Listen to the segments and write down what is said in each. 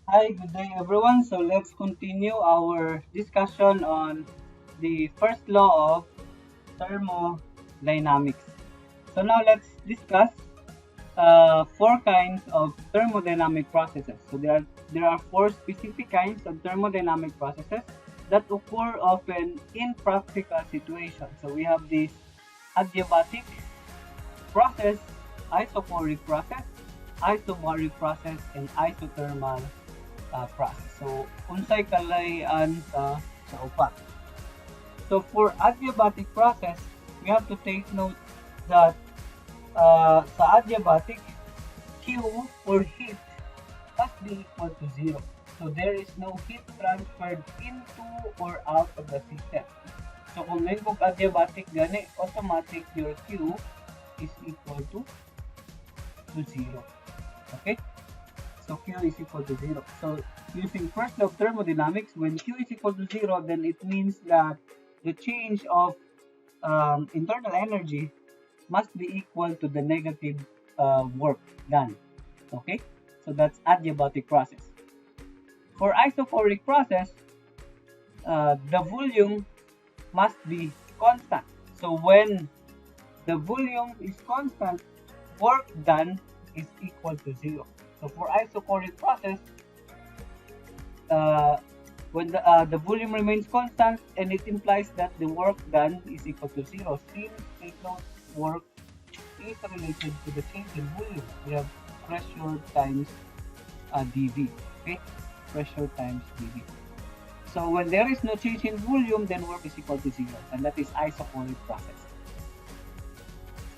Hi, good day everyone. So let's continue our discussion on the first law of thermodynamics. So now let's discuss four kinds of thermodynamic processes. So there are four specific kinds of thermodynamic processes that occur often in practical situations. So we have this adiabatic process, isobaric process, isobaric process, and isothermal process. So, unsay kalayan sa upat. So, for adiabatic process, we have to take note that sa adiabatic, Q or heat must be equal to 0. So, there is no heat transferred into or out of the system. So, kung ngayon kong adiabatic gani, automatic your Q is equal to 0. Okay? So Q is equal to 0. So using first law of thermodynamics, when Q is equal to 0, then it means that the change of internal energy must be equal to the negative work done. Okay? So that's adiabatic process. For isophoric process, the volume must be constant. So when the volume is constant, work done is equal to 0. So for isochoric process, uh, when the volume remains constant, and it implies that the work done is equal to 0. Since take note, work is related to the change in volume. We have pressure times dV. Okay, pressure times dV. So when there is no change in volume, then work is equal to 0, and that is isochoric process.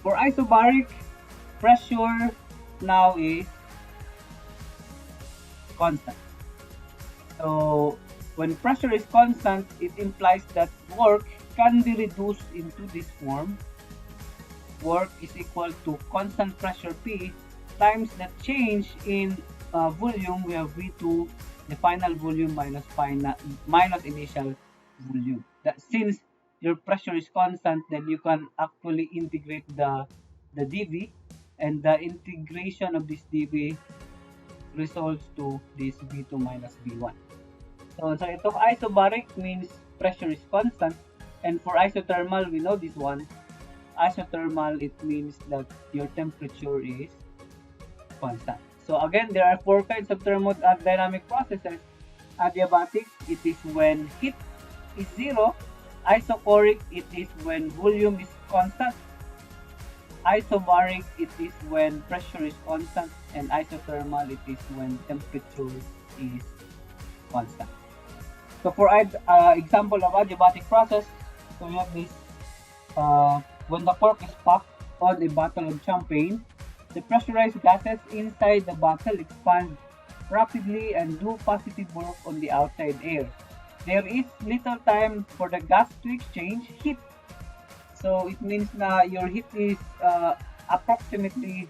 For isobaric, pressure now is constant. So when pressure is constant, it implies that work can be reduced into this form. Work is equal to constant pressure P times the change in volume. We have V2, the final volume minus initial volume. That since your pressure is constant, then you can actually integrate the dV, and the integration of this dV results to this V2 minus V1. So ito isobaric means pressure is constant, and for isothermal, we know this one. Isothermal, it means that your temperature is constant. So again, there are four kinds of thermodynamic processes. Adiabatic, it is when heat is 0. Isochoric, it is when volume is constant. Isobaric, it is when pressure is constant. And isothermal, it is when temperature is constant. So for example of adiabatic process, so we have this, when the cork is popped on a bottle of champagne, the pressurized gases inside the bottle expand rapidly and do positive work on the outside air. There is little time for the gas to exchange heat. So it means na your heat is approximately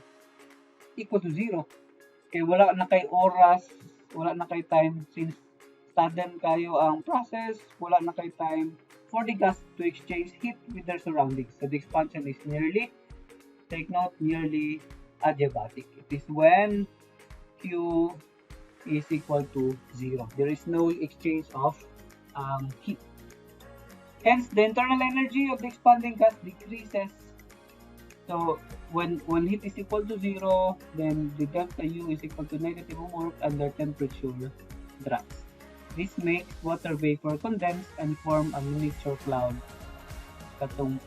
equal to 0. Kaya wala na kay oras, wala na kay time since sudden kayo ang process, wala na kay time for the gas to exchange heat with their surroundings. So the expansion is nearly, take note, nearly adiabatic. It is when Q is equal to 0. There is no exchange of heat. Hence, the internal energy of the expanding gas decreases. So when heat is equal to 0, then the delta U is equal to negative work and the temperature drops. This makes water vapor condense and form a miniature cloud katong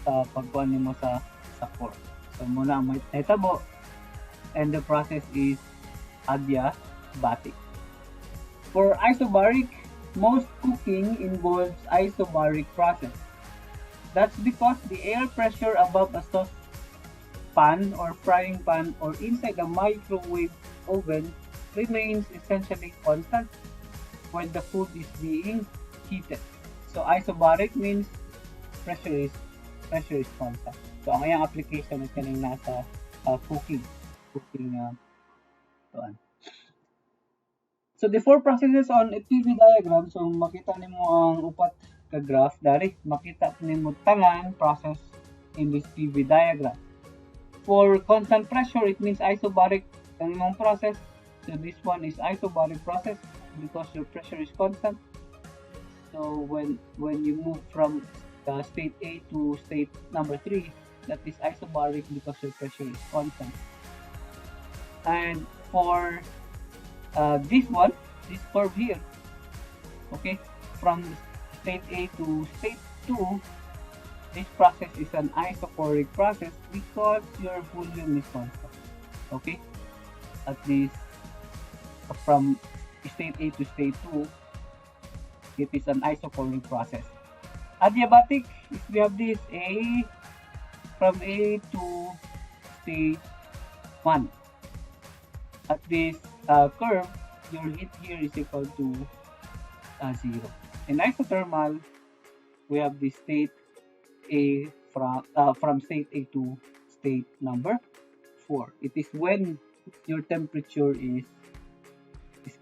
pagkuhan mo sa core. So muna ang nahitabo, and the process is adiabatic. For isobaric, most cooking involves isobaric process. That's because the air pressure above a sauce pan or frying pan or inside a microwave oven remains essentially constant when the food is being heated. So isobaric means pressure is constant. So ang iyang application is kaning nasa cooking So the four processes on a PV diagram, so makita nimo ang upat ka graph dari makita nimo tanan process in this PV diagram. For constant pressure, it means isobaric ang imong process. So this one is isobaric process because your pressure is constant. So when you move from state A to state number 3, that is isobaric because your pressure is constant. And for this one, this curve here, okay, from state A to state 2, this process is an isochoric process because your volume is constant. Okay, at least from state A to state 2, it is an isochoric process. Adiabatic, if we have this A from A to state 1, at this curve, your heat here is equal to 0. In isothermal, we have the state A from state A to state number 4. It is when your temperature is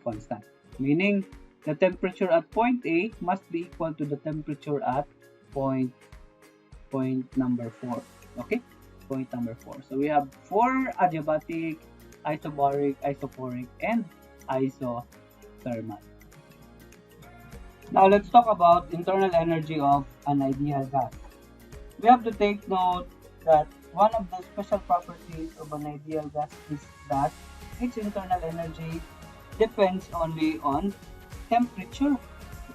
constant, meaning the temperature at point A must be equal to the temperature at point number 4. Okay, point number 4. So we have 4 adiabatic, isobaric, isochoric, and isothermal. Now let's talk about internal energy of an ideal gas. We have to take note that one of the special properties of an ideal gas is that its internal energy depends only on temperature,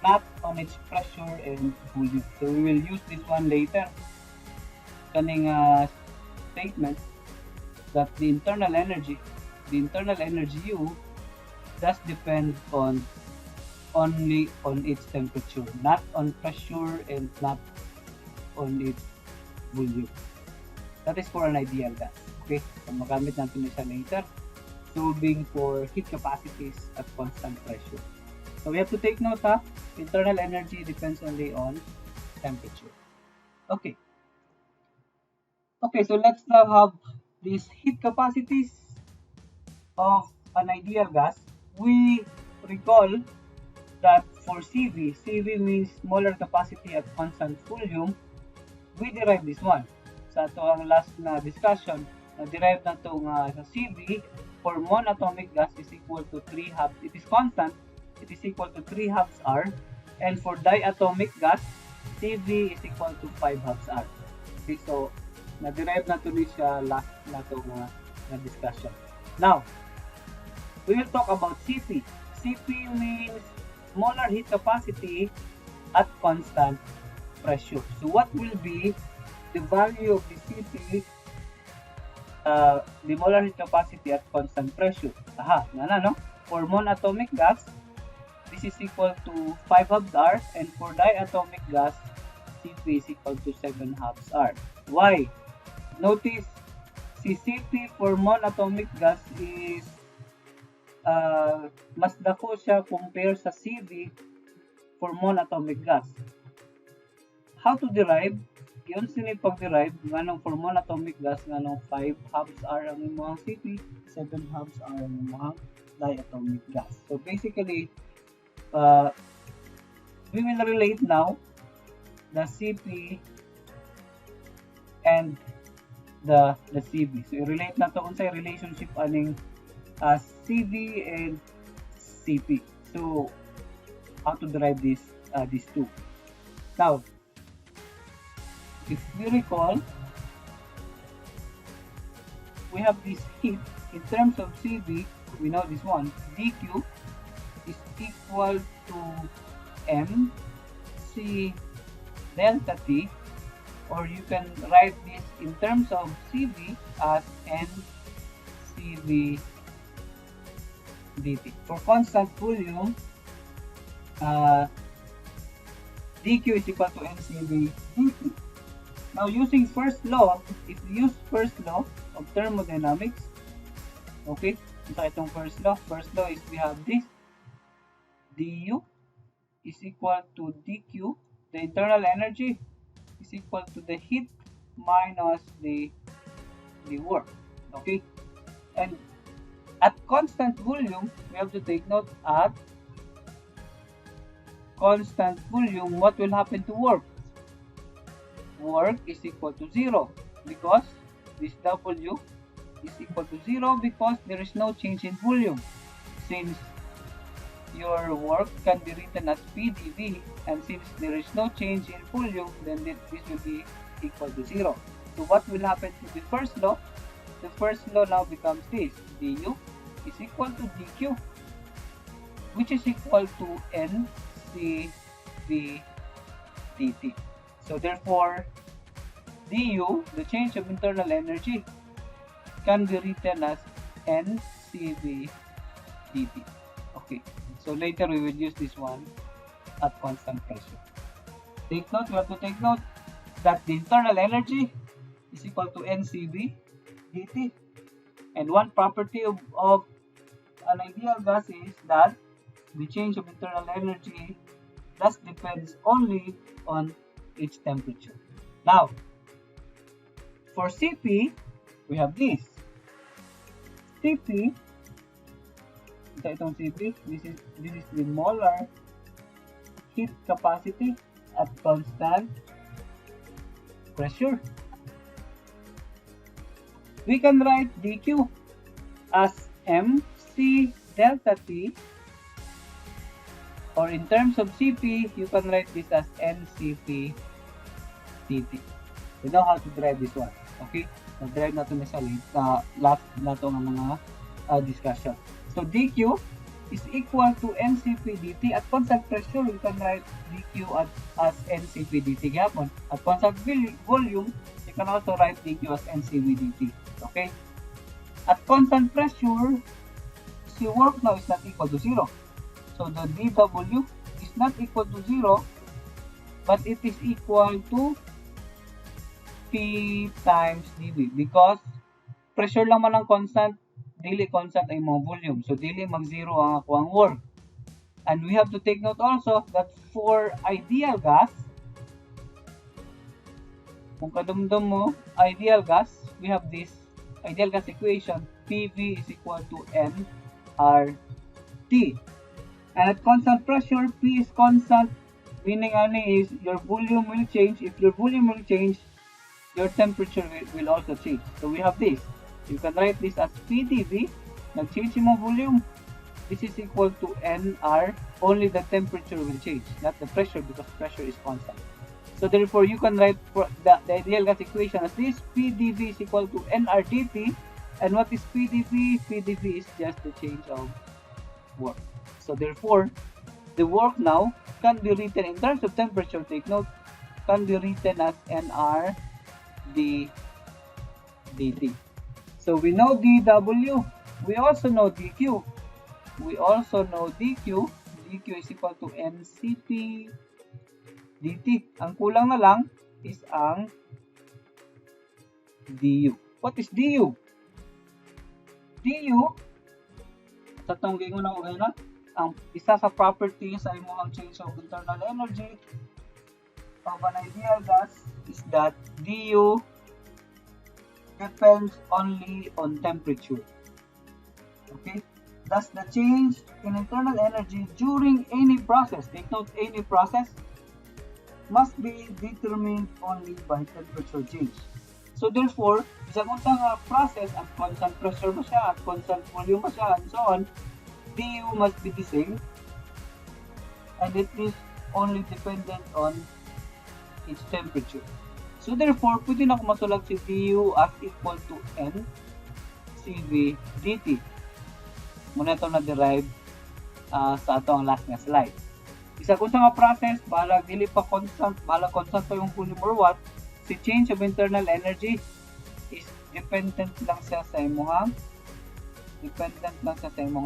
not on its pressure and volume. So we will use this one later. Kaning statement that the internal energy U does depend only on its temperature, not on pressure and not on its volume. That is for an ideal gas. Okay, so magamit natin siya later. Solving for heat capacities at constant pressure. So we have to take note that internal energy depends only on temperature. Okay. Okay, so let's now have these heat capacities of an ideal gas. We recall that for CV means molar capacity at constant volume. We derive this one. Sa ito ang last na discussion, na-derive na ito sa CV for monatomic gas is equal to 3 halves. It is constant. It is equal to 3 halves R. And for diatomic gas, CV is equal to 5 halves R. Okay, so na-derive na ito siya last na ito na discussion. Now, we will talk about CP. CP means molar heat capacity at constant pressure. So what will be the value of the CP, the molar heat capacity at constant pressure? No? For monatomic gas, this is equal to 5 halves R, and for diatomic gas, CP is equal to 7 halves R. Why? Notice, si CP for monatomic gas is mas dako siya compare sa CV for monatomic gas. How to derive? Yun sinip pag-derive nganong for monatomic gas nganong 5 halves R ang imong CP, 7 halves R ang imong diatomic gas. So basically, we will relate now the CP and the CV. So relate na to unsay relationship aning CV and CP. So how to derive these two? Now, if we recall, we have this heat in terms of CV. We know this one, dQ is equal to mc delta T, or you can write this in terms of CV as NCV dt. For constant volume, dQ is equal to NCV dt. Now, using first law, if we use first law of thermodynamics, okay, ito itong first law is we have this, du is equal to dQ, the internal energy is equal to the heat minus the work, okay? And at constant volume, we have to take note, at constant volume, what will happen to work? Work is equal to 0 because this W is equal to 0 because there is no change in volume. since your work can be written as PdV, and since there is no change in volume, then this will be equal to 0. So what will happen to the first law? The first law now becomes this: du is equal to dq, which is equal to ncv dt. So therefore, du, the change of internal energy, can be written as ncv dt. Okay, so later we will use this one at constant pressure. Take note, we have to take note that the internal energy is equal to ncv dt. And one property of an ideal gas is that the change of internal energy thus depends only on its temperature. Now, for Cp, we have this. Cp, itong Cp, this is the molar heat capacity at constant pressure. We can write dq as mc delta T, or in terms of Cp, you can write this as ncp dt. We know how to derive this one. Okay? Nag-derive na ito sa last na ito ng mga discussion. So dq is equal to ncp dt. At constant pressure, we can write dq as ncp dt. Gapon. At constant volume, you can also write dq as ncv dt. Okay? At constant pressure, the work now is not equal to 0. So the dw is not equal to 0, but it is equal to P times dv, because pressure lang man ang constant, dili constant ay mga volume. So dili mag-0 ang ako ang work. And we have to take note also that for ideal gas, kung kadumdum mo, ideal gas, we have this ideal gas equation, PV is equal to nRT. And at constant pressure, P is constant, meaning only is your volume will change. If your volume will change, your temperature will also change. So we have this. You can write this as PdV, nag-change yung volume. This is equal to nR, only the temperature will change, not the pressure, because pressure is constant. So therefore, you can write for the ideal gas equation as this: PdV is equal to nRdT. And what is PdV? PdV is just the change of work. So therefore, the work now can be written in terms of temperature, take note, can be written as nR dt. So we know dW, we also know dQ. We also know dQ. dQ is equal to ncp dt. Ang kulang na lang is ang du. What is du? du, sa itong gingon ako ngayon, ang isa sa properties ay mo ang change of internal energy of an ideal gas is that du depends only on temperature. Okay? Thus, the change in internal energy during any process, take note, any process, must be determined only by temperature change. So therefore, sa untang process, at constant pressure mo siya, at constant volume mo siya, and so on, du must be the same, and it is only dependent on its temperature. So therefore, pwede na ako masulag si du as equal to ncv dt. Muna ito na-derive sa atong last nga slide. Isa kung sa nga process, balag dili pa constant, balag constant pa yung volume or what, si change of internal energy is dependent lang siya sa imong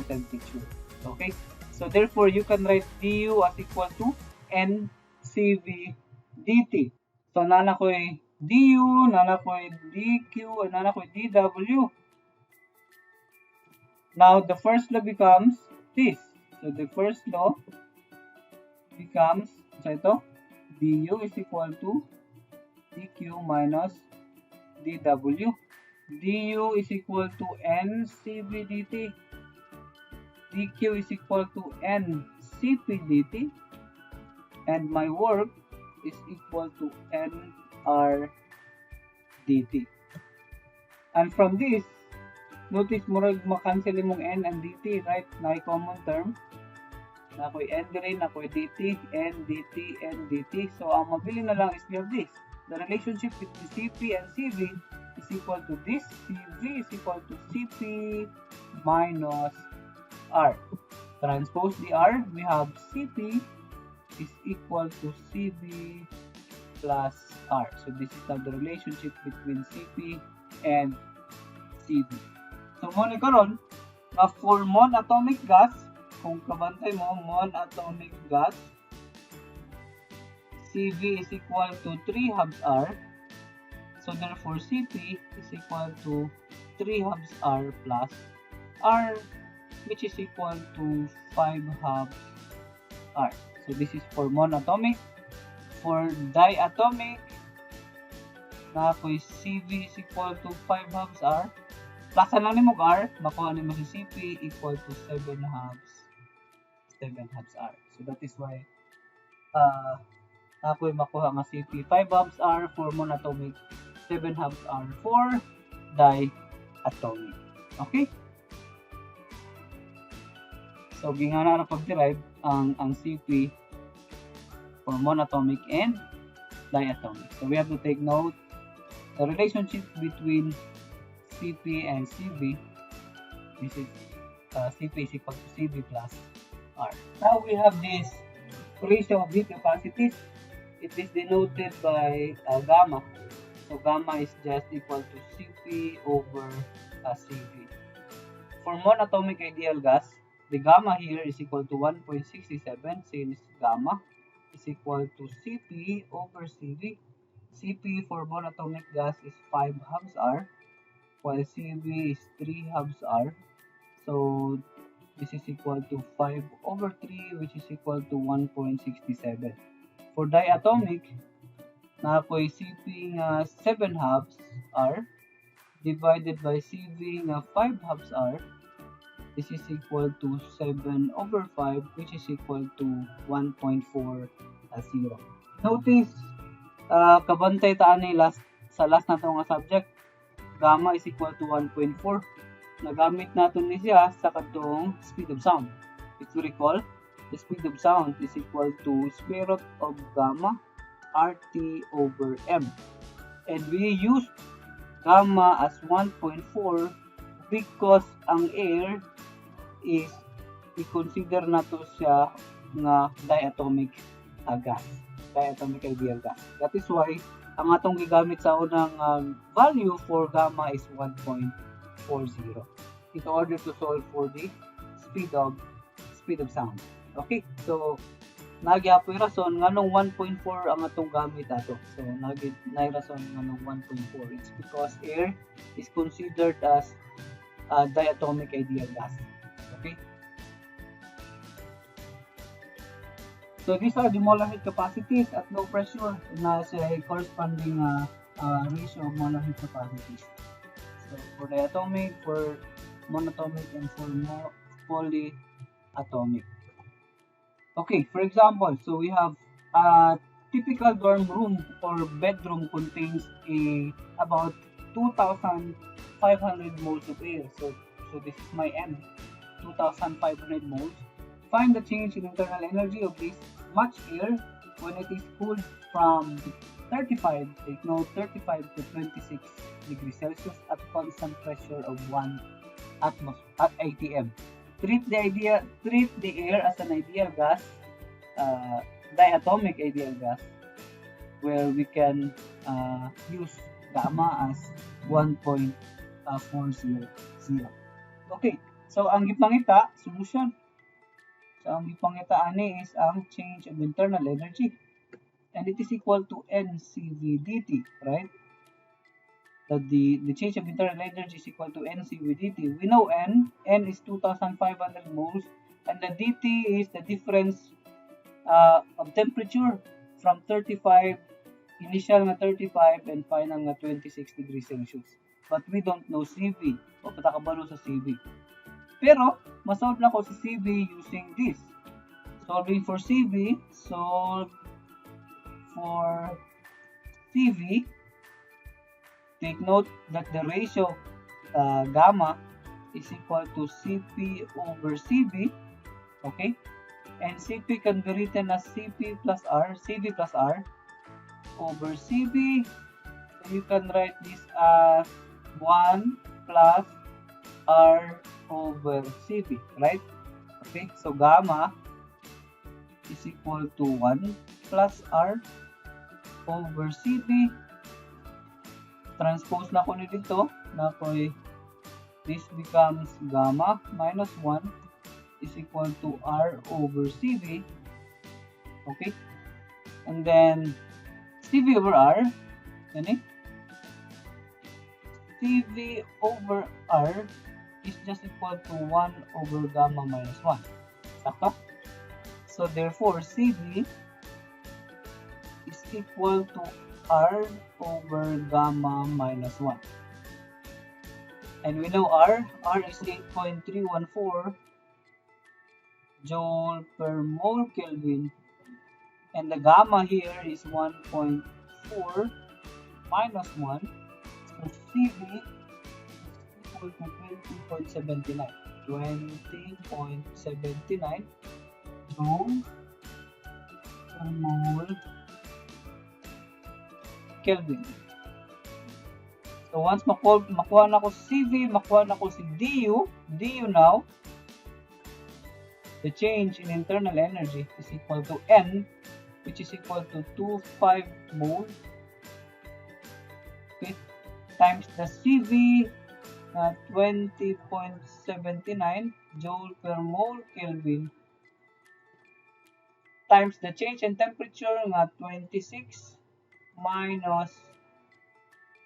temperature. Okay? So therefore, you can write du as equal to ncv dt. So nana ko du, nana ko dq, and nana ko dw. Now the first law becomes this. So the first law becomes, so ito, du is equal to dq minus dw. du is equal to ncv dt. dq is equal to ncp dt. And my work is equal to nR dt. And from this, Notice murag makancel imong n and dt, right? Na common term. Na ako'y n rin, ako'y dt, n dt, n dt. So ang mabili na lang is we have this. The relationship between Cp and Cv is equal to this. Cv is equal to Cp minus R. Transpose the R, we have Cp is equal to Cv plus R. So this is now the relationship between Cp and Cv. So mo ni karon nga for monatomic gas, kung kabantay mo monatomic gas, Cv is equal to 3 halves R. So therefore Cp is equal to 3 halves R plus R, which is equal to 5 halves R. So this is for monatomic. For diatomic, na ako'y Cv is equal to 5 halves R. Plasan lang ni mo R, makuha ni mo si Cp equal to 7 halves R. So that is why ako'y makuha nga Cp 5 halves R for monatomic, 7 halves R for diatomic. Okay? So gingana na pag-derive ang Cp for monatomic and diatomic. So we have to take note the relationship between Cp and Cv. This is Cp is equal to Cv plus R. Now we have this ratio of heat capacities. It is denoted by gamma. So gamma is just equal to Cp over Cv. For monatomic ideal gas, the gamma here is equal to 1.67 since gamma is equal to Cp over Cv. Cp for monatomic gas is 5 halves R, while Cv is 3 halves R. So this is equal to 5 over 3, which is equal to 1.67. For diatomic, na ako'y Cp nga 7 halves R divided by Cv nga 5 halves R. This is equal to 7 over 5, which is equal to 1.40. Notice, kabantay taan ni sa last na ito nga subject, gamma is equal to 1.4. Nagamit natin ni siya sa katong speed of sound. If you recall, the speed of sound is equal to square root of gamma RT over M. And we use gamma as 1.4 because ang air is i-consider nato siya nga diatomic gas, diatomic ideal gas. That is why ang atong gigamit sa unang value for gamma is 1.40 in order to solve for the speed of sound. Okay, so nagyapoy rason nganong 1.4 ang atong gamit ato. So nay rason nganong 1.4. It's because air is considered as diatomic ideal gas. Okay. So these are the molar heat capacities at low pressure na sa corresponding ratio of molar heat capacities. So for diatomic, for monatomic, and for polyatomic. Okay, for example, so we have a typical dorm room or bedroom contains about 2,500 moles of air. So this is my M, 2,500 moles. Find the change in internal energy of this much air when it is cooled from 35, take note, 35 to 26 degrees Celsius at constant pressure of 1 atmosphere at atm. Treat the air as an ideal gas, diatomic ideal gas, where we can use gamma as 1.400. Okay, so ang gipangita, solution. So ang gipangita ani is ang change of internal energy. And it is equal to NCV dt, right? That the change of internal energy is equal to NCV dt. We know N is 2,500 moles, and the dt is the difference of temperature from 35, initial na 35 and final na 26 degrees Celsius. But we don't know CV, o patakabalo sa CV. Pero, masolve na ko sa CV using this. Solving for CV, solve for CV. Take note that the ratio gamma is equal to Cp over Cv, okay? And Cp can be written as Cp plus R, Cv plus R over Cv. So you can write this as 1 plus R over Cv, right? Okay, so gamma is equal to 1 plus R over Cv. Transpose na ko ni dito, na ko this becomes gamma minus 1 is equal to R over Cv. Okay, and then Cv over R, Cv over R is just equal to 1 over gamma minus 1. Sakto? So therefore, Cv is equal to R over gamma minus 1. And we know R is 8.314 joule per mole Kelvin. And the gamma here is 1.4 minus 1. So Cv is equal to 20.79. 20.79 joule per mole Kelvin. So once makuha na ko si Cv, makuha na ko si du now, the change in internal energy is equal to N, which is equal to 25 mole, okay, times the Cv na 20.79 joule per mole Kelvin times the change in temperature nga 26 minus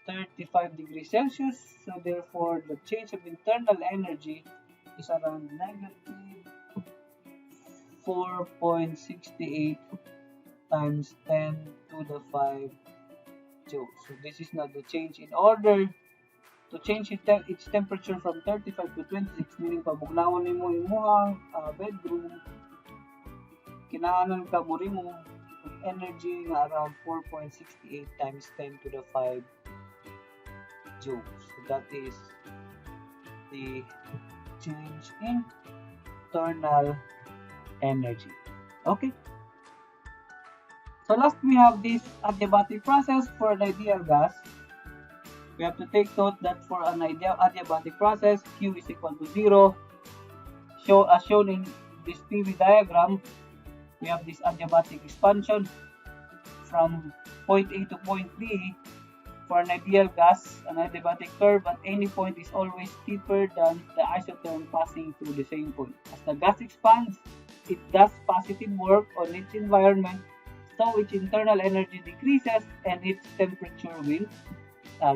35 degrees Celsius. So therefore, the change of internal energy is around negative 4.68 times 10 to the 5 joules. So this is now the change. In order to change its temperature from 35 to 26, meaning pabugnawon nimo imong bedroom, kinahanglan ka mo remove energy nga around 4.68 times 10 to the 5 joules. So that is the change in internal energy. Okay. So last we have this adiabatic process for an ideal gas. We have to take note that for an adiabatic process, Q is equal to 0. As shown in this PV diagram, we have this adiabatic expansion from point A to point B. For an ideal gas, an adiabatic curve at any point is always steeper than the isotherm passing through the same point. As the gas expands, it does positive work on its environment, so its internal energy decreases and its temperature will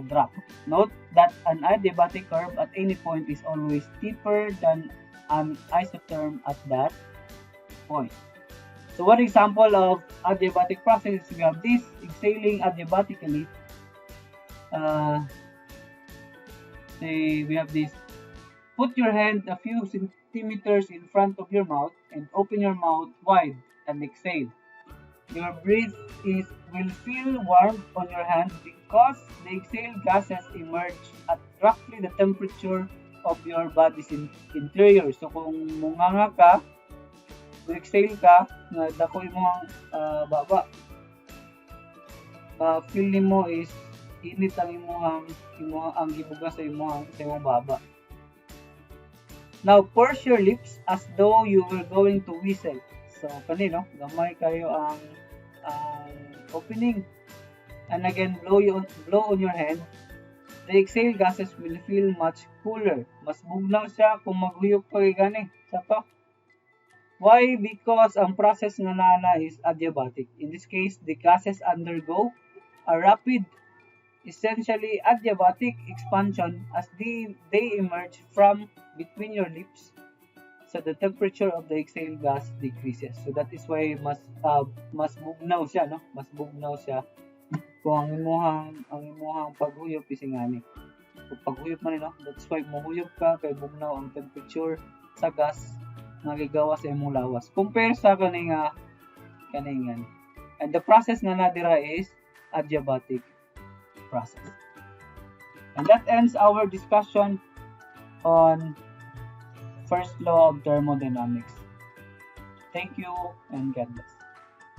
drop. Note that an adiabatic curve at any point is always steeper than an isotherm at that point. So one example of adiabatic process is we have this exhaling adiabatically. We have this. Put your hand a few centimeters in front of your mouth and open your mouth wide and exhale. Your breath will feel warm on your hand because the exhaled gases emerge at roughly the temperature of your body's interior. So kung munganga ka, exhale ka, dakoy mo ang baba, feel mo is init ang ang gibuga sa imong baba. Now purse your lips as though you were going to whistle. So kanino, gamay kayo ang opening. And again, blow on your hand. The exhaled gases will feel much cooler. Mas bugnaw siya kung maghuyok pa gani sa pa. Why? Because ang process nga nana is adiabatic. In this case, the gases undergo a rapid, essentially adiabatic expansion as they emerge from between your lips. So the temperature of the exhaled gas decreases. So that is why mas bugnaw siya, no? Mas bugnaw siya kung ang imuhang paghuyop isingani. Kung paghuyop man, no? That's why mohuyop ka kay bugnaw ang temperature sa gas nga gigawa sa imong lawas. Compare sa kaningan. And the process nga nadira is adiabatic process. And that ends our discussion on first law of thermodynamics. Thank you and God bless.